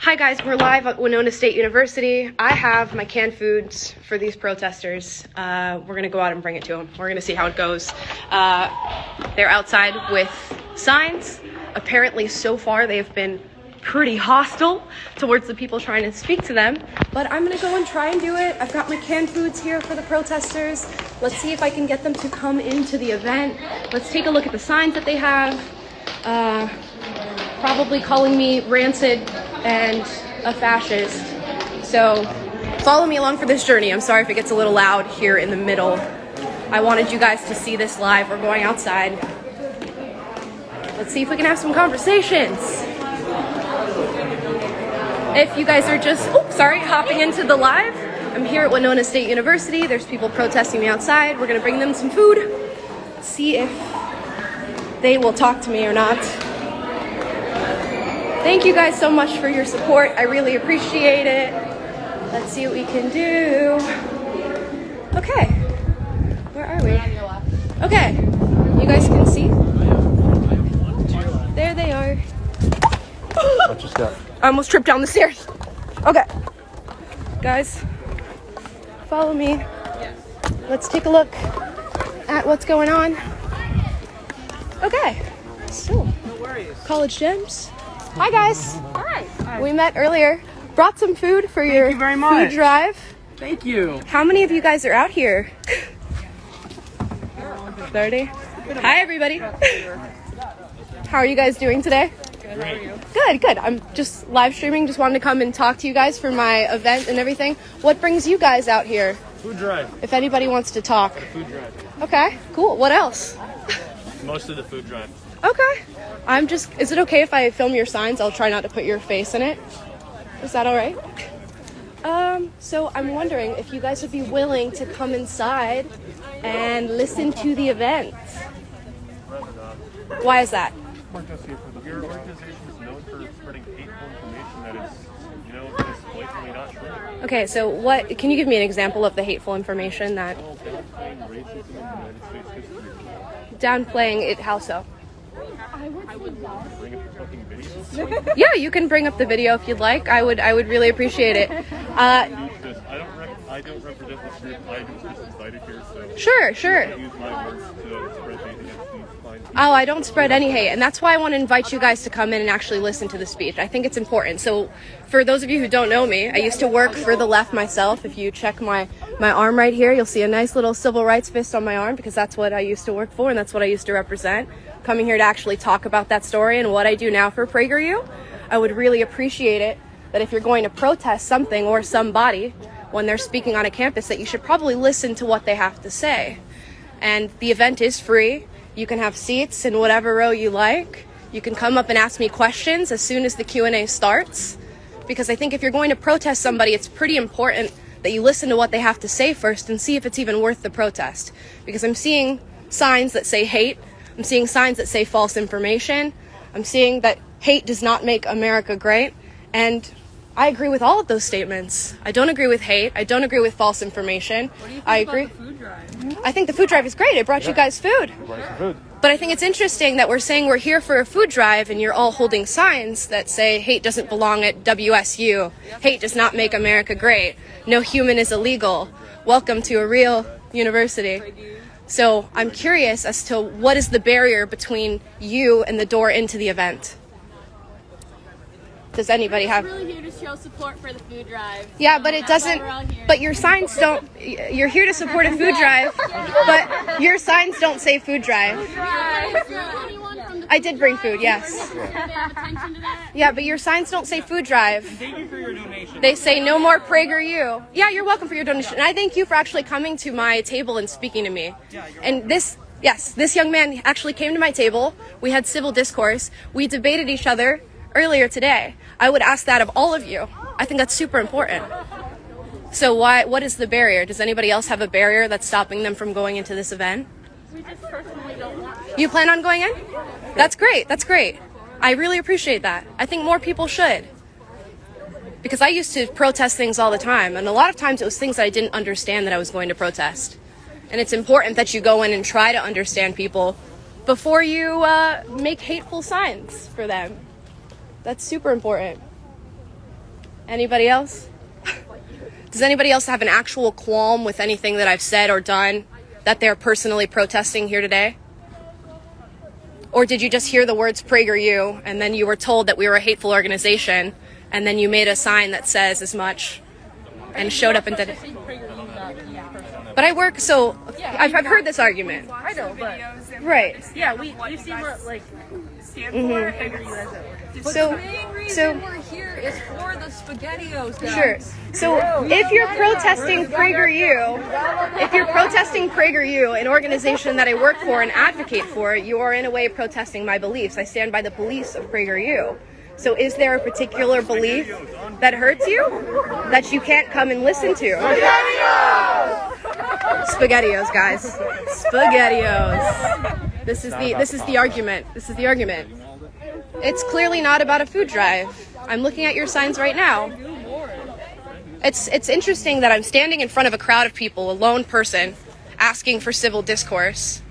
Hi guys, we're live at Winona State University. I have my canned foods for these protesters. We're gonna go out and bring it to them. We're gonna see how it goes. They're outside with signs. Apparently so far they have been pretty hostile towards the people trying to speak to them, but I'm gonna go and try and do it. I've got my canned foods here for the protesters. Let's see if I can get them to come into the event. Let's take a look at the signs that they have. Probably calling me rancid and a fascist. So follow me along for this journey. I'm sorry if it gets a little loud here in the middle. I wanted you guys to see this live. We're going outside. Let's see if we can have some conversations. If you guys are just, hopping into the live, I'm here at Winona State University. There's people protesting me outside. We're gonna bring them some food. See if they will talk to me or not. Thank you guys so much for your support. I really appreciate it. Let's see what we can do. Okay, where are we? Okay, you guys can see? There they are. Watch your step. I almost tripped down the stairs. Okay, guys, follow me. Let's take a look at what's going on. Okay, so, college gems. Hi guys. Hi. We met earlier. Brought some food for your food drive. Thank you. How many of you guys are out here? 30. Hi everybody. How are you guys doing today? Good. How are you? Good. I'm just live streaming. Just wanted to come and talk to you guys for my event and everything. What brings you guys out here? Food drive. If anybody wants to talk. Food drive. Okay, cool. What else? Most of the food drive. Okay. Is it okay if I film your signs? I'll try not to put your face in it. Is that all right? So I'm wondering if you guys would be willing to come inside and listen to the event. Why is that? Your organization is known for spreading hateful information that is, just blatantly not true. Okay, so can you give me an example of the hateful information that... Downplaying racism in United States history. Downplaying it, how so? Bring up your fucking videos. Yeah, you can bring up the video if you'd like. I would really appreciate it. I don't represent this group. I was just invited here, so Sure. use my words to spread hate against these fine people. Oh, I don't spread any hate, and that's why I want to invite you guys to come in and actually listen to the speech. I think it's important. So for those of you who don't know me, I used to work for the left myself. If you check my arm right here, you'll see a nice little civil rights fist on my arm because that's what I used to work for and that's what I used to represent. Coming here to actually talk about that story and what I do now for PragerU, I would really appreciate it that if you're going to protest something or somebody when they're speaking on a campus, that you should probably listen to what they have to say. And the event is free. You can have seats in whatever row you like. You can come up and ask me questions as soon as the Q&A starts. Because I think if you're going to protest somebody, it's pretty important that you listen to what they have to say first and see if it's even worth the protest. Because I'm seeing signs that say hate. I'm seeing signs that say false information. I'm seeing that hate does not make America great. And I agree with all of those statements. I don't agree with hate. I don't agree with false information. What do you think I about agree. the food drive? I think the food drive is great. It brought you guys food. But I think it's interesting that we're saying we're here for a food drive and you're all holding signs that say hate doesn't belong at WSU. Hate does not make America great. No human is illegal. Welcome to a real university. So I'm curious as to what is the barrier between you and the door into the event? Does anybody have... We're really here to show support for the food drive. Yeah, but it doesn't... But your signs don't... You're here to support a food drive, but your signs don't say food drive. I did bring food, yes. Yeah, but your signs don't say food drive. Thank you for your donation. They say no more PragerU. Yeah, you're welcome for your donation. And I thank you for actually coming to my table and speaking to me. And this young man actually came to my table. We had civil discourse. We debated each other earlier today. I would ask that of all of you. I think that's super important. So what is the barrier? Does anybody else have a barrier that's stopping them from going into this event? We just personally don't want to. You plan on going in? That's great. I really appreciate that. I think more people should. Because I used to protest things all the time, and a lot of times it was things that I didn't understand that I was going to protest. And it's important that you go in and try to understand people before you make hateful signs for them. That's super important. Anybody else? Does anybody else have an actual qualm with anything that I've said or done that they're personally protesting here today? Or did you just hear the words PragerU and then you were told that we were a hateful organization and then you made a sign that says as much and showed up and did it? But I work, so I've heard this argument. I know, but Right. yeah, we've seen what like stand for PragerU as it. So, The main reason we're here is for the SpaghettiOs, guys. sure. So if you're protesting PragerU, an organization that I work for and advocate for, you are in a way protesting my beliefs. I stand by the beliefs of PragerU. So is there a particular belief that hurts you that you can't come and listen to? SpaghettiOs, guys. SpaghettiOs. This is the argument. This is the argument. It's clearly not about a food drive. I'm looking at your signs right now. It's interesting that I'm standing in front of a crowd of people, a lone person, asking for civil discourse.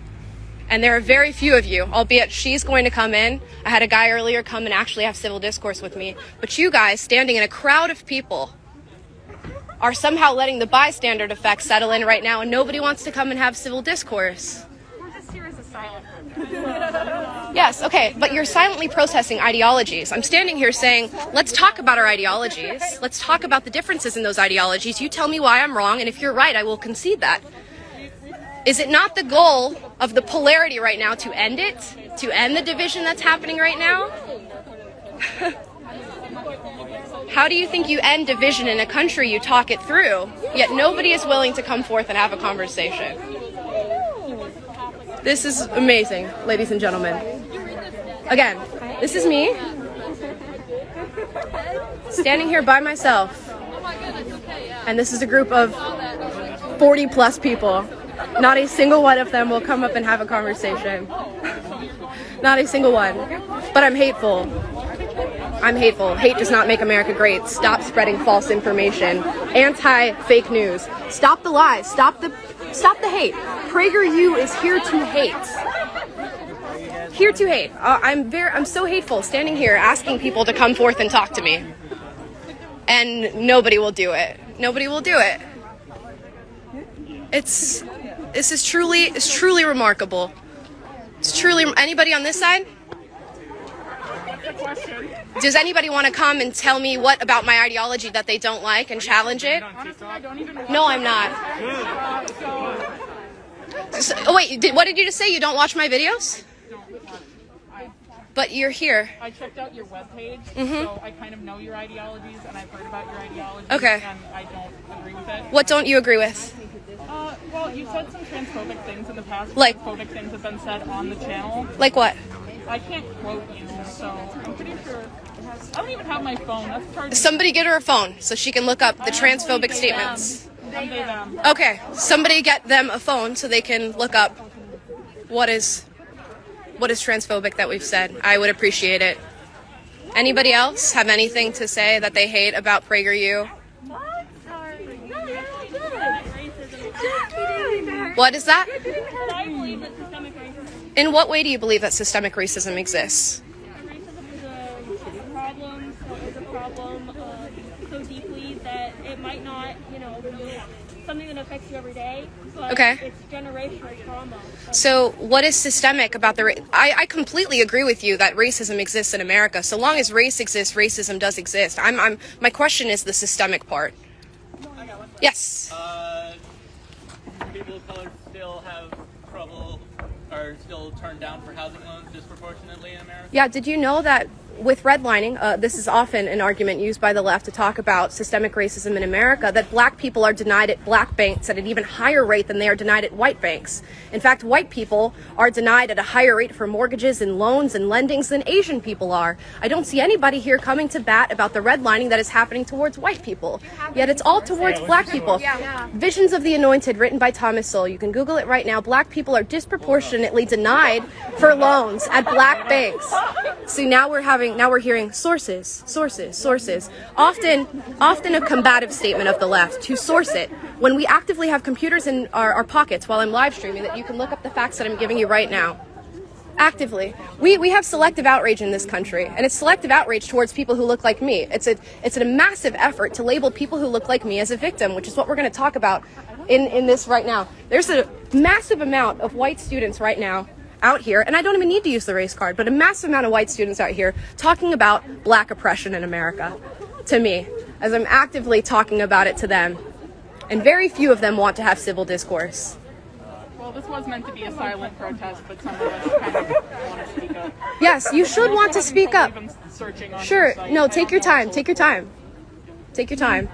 And there are very few of you, albeit she's going to come in. I had a guy earlier come and actually have civil discourse with me. But you guys, standing in a crowd of people, are somehow letting the bystander effect settle in right now, and nobody wants to come and have civil discourse. We're just here as a silent. Yes, okay, but you're silently protesting ideologies. I'm standing here saying, let's talk about our ideologies. Let's talk about the differences in those ideologies. You tell me why I'm wrong, and if you're right, I will concede that. Is it not the goal of the polarity right now to end it? To end the division that's happening right now? How do you think you end division in a country? You talk it through, yet nobody is willing to come forth and have a conversation. This is amazing, ladies and gentlemen. Again, this is me, standing here by myself, and this is a group of 40 plus people. Not a single one of them will come up and have a conversation. Not a single one. But I'm hateful. I'm hateful. Hate does not make America great. Stop spreading false information. Anti-fake news. Stop the lies. Stop the hate. PragerU is here to hate. Here to hate. I'm so hateful standing here asking people to come forth and talk to me. And nobody will do it. Nobody will do it. It's truly remarkable. It's truly, anybody on this side? Does anybody want to come and tell me what about my ideology that they don't like and challenge it? No, I'm not. Wait, what did you just say? You don't watch my videos? But you're here. I checked out your webpage, so I kind of know your ideologies, and I've heard about your ideologies, Okay. and I don't agree with it. What don't you agree with? Well, you said some transphobic things in the past. Like- Transphobic things have been said on the channel. Like what? I can't quote you, so I'm pretty sure. I don't even have my phone. That's hard. Somebody get her a phone so she can look up the transphobic statements. Someday them. Okay, somebody get them a phone so they can look up what is transphobic that we've said. I would appreciate it. Anybody else have anything to say that they hate about PragerU? What is that? I believe that systemic racism In what way do you believe that systemic racism exists? is a problem, so deeply that it might not, be something that affects you every day, but Okay. it's generational trauma. So what is systemic about the I completely agree with you that racism exists in America. So long as race exists, racism does exist. My question is the systemic part. Yes. People of color still have trouble, are still turned down for housing loans disproportionately in America? Yeah, did you know that with redlining, this is often an argument used by the left to talk about systemic racism in America, that black people are denied at black banks at an even higher rate than they are denied at white banks. In fact, white people are denied at a higher rate for mortgages and loans and lendings than Asian people are. I don't see anybody here coming to bat about the redlining that is happening towards white people, yet it's all towards black people. Visions of the Anointed, written by Thomas Sowell. You can Google it right now. Black people are disproportionately denied for loans at black banks. See, now we're hearing sources. Often a combative statement of the left to source it. When we actively have computers in our pockets while I'm live streaming, that you can look up the facts that I'm giving you right now. Actively. We have selective outrage in this country, and it's selective outrage towards people who look like me. It's a massive effort to label people who look like me as a victim, which is what we're going to talk about in this right now. There's a massive amount of white students right now out here, and I don't even need to use the race card, but a massive amount of white students out here talking about black oppression in America to me, as I'm actively talking about it to them. And very few of them want to have civil discourse. Well, this was meant to be a silent protest, but some of us kind of want to speak up. Yes, you should want to speak up. Sure. No, take your time. Take your time. Take your time.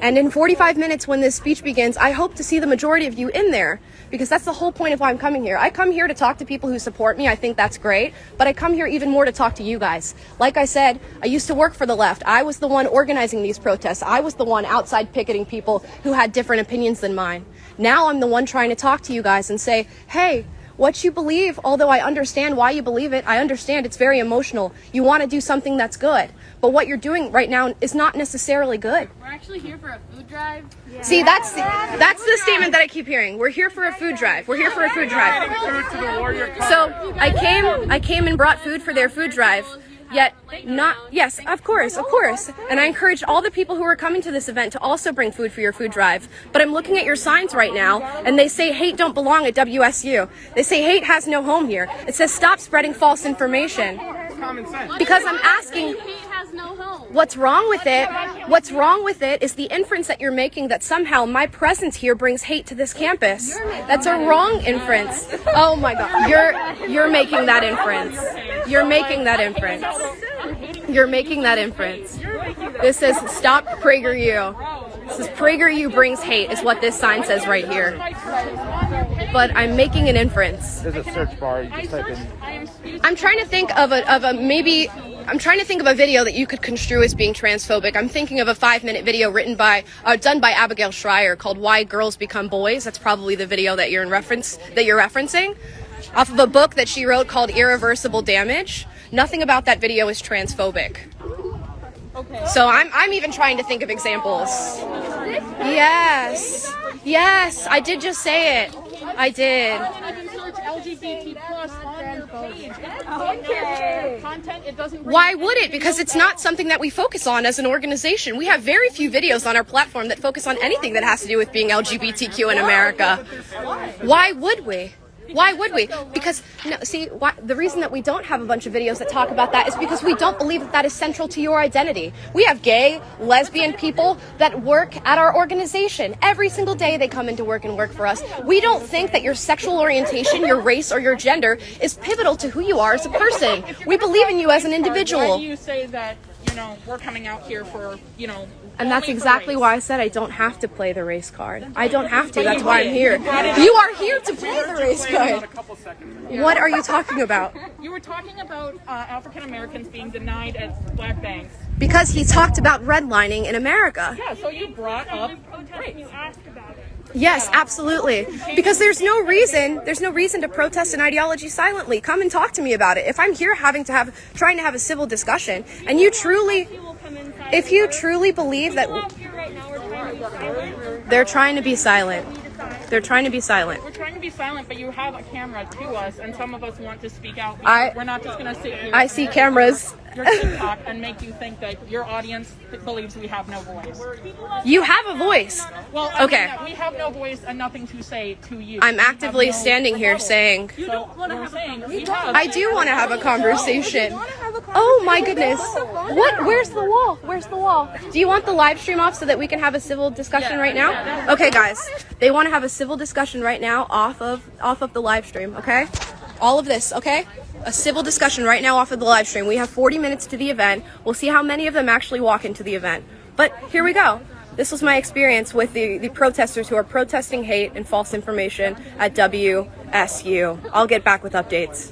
And in 45 minutes when this speech begins, I hope to see the majority of you in there, because that's the whole point of why I'm coming here. I come here to talk to people who support me. I think that's great. But I come here even more to talk to you guys. Like I said, I used to work for the left. I was the one organizing these protests. I was the one outside picketing people who had different opinions than mine. Now I'm the one trying to talk to you guys and say, hey, what you believe, although I understand why you believe it, I understand it's very emotional. You want to do something that's good. But what you're doing right now is not necessarily good. We're actually here for a food drive. Yeah. See, that's the statement that I keep hearing. We're here for a food drive. We're here for a food drive. So I came and brought food for their food drive. Yet not, yes, of course. And I encourage all the people who are coming to this event to also bring food for your food drive. But I'm looking at your signs right now, and they say hate don't belong at WSU. They say hate has no home here. It says stop spreading false information. Because I'm asking, what's wrong with it? What's wrong with it is the inference that you're making that somehow my presence here brings hate to this campus. That's a wrong inference. Oh my God, you're making that inference. You're making that inference. You're making that inference. This says stop PragerU. This says PragerU brings hate is what this sign says right here. But I'm making an inference. There's a search bar. You just type in. I'm trying to think of I'm trying to think of a video that you could construe as being transphobic. I'm thinking of a 5-minute video done by Abigail Schreier called "Why Girls Become Boys." That's probably the video that you're referencing, off of a book that she wrote called "Irreversible Damage." Nothing about that video is transphobic. Okay. So I'm even trying to think of examples. Yes, I did just say it. I did. Why would it? Because it's not something that we focus on as an organization. We have very few videos on our platform that focus on anything that has to do with being LGBTQ in America. Why would we? Why would we? Because, the reason that we don't have a bunch of videos that talk about that is because we don't believe that that is central to your identity. We have gay, lesbian people that work at our organization. Every single day they come into work and work for us. We don't think that your sexual orientation, your race, or your gender is pivotal to who you are as a person. We believe in you as an individual. Why do you say that, we're coming out here for, And that's exactly why I said I don't have to play the race card. I don't have to. That's why I'm here. You are here to play the race card. What are you talking about? You were talking about African Americans being denied at black banks. Because he talked about redlining in America. Yeah, so you brought up race. You asked about it. Yes, absolutely. Because there's no reason to protest an ideology silently. Come and talk to me about it. If I'm here trying to have a civil discussion, and if you truly believe that they're trying to be silent. They're trying to be silent. We're trying to be silent, but you have a camera to us, and some of us want to speak out. We're not just going to sit here. I see cameras. Your TikTok and make you think that your audience believes we have no voice. You have a voice. Well, okay. We have no voice and nothing to say to you. I'm actively standing here saying, I do want to have a conversation. Oh my goodness. What? Where's the wall? Where's the wall? Do you want the live stream off so that we can have a civil discussion right now? Okay, guys. They want to have a civil discussion right now off of the live stream, okay? All of this, okay? A civil discussion right now off of the live stream. We have 40 minutes to the event. We'll see how many of them actually walk into the event. But here we go. This was my experience with the protesters who are protesting hate and false information at WSU. I'll get back with updates.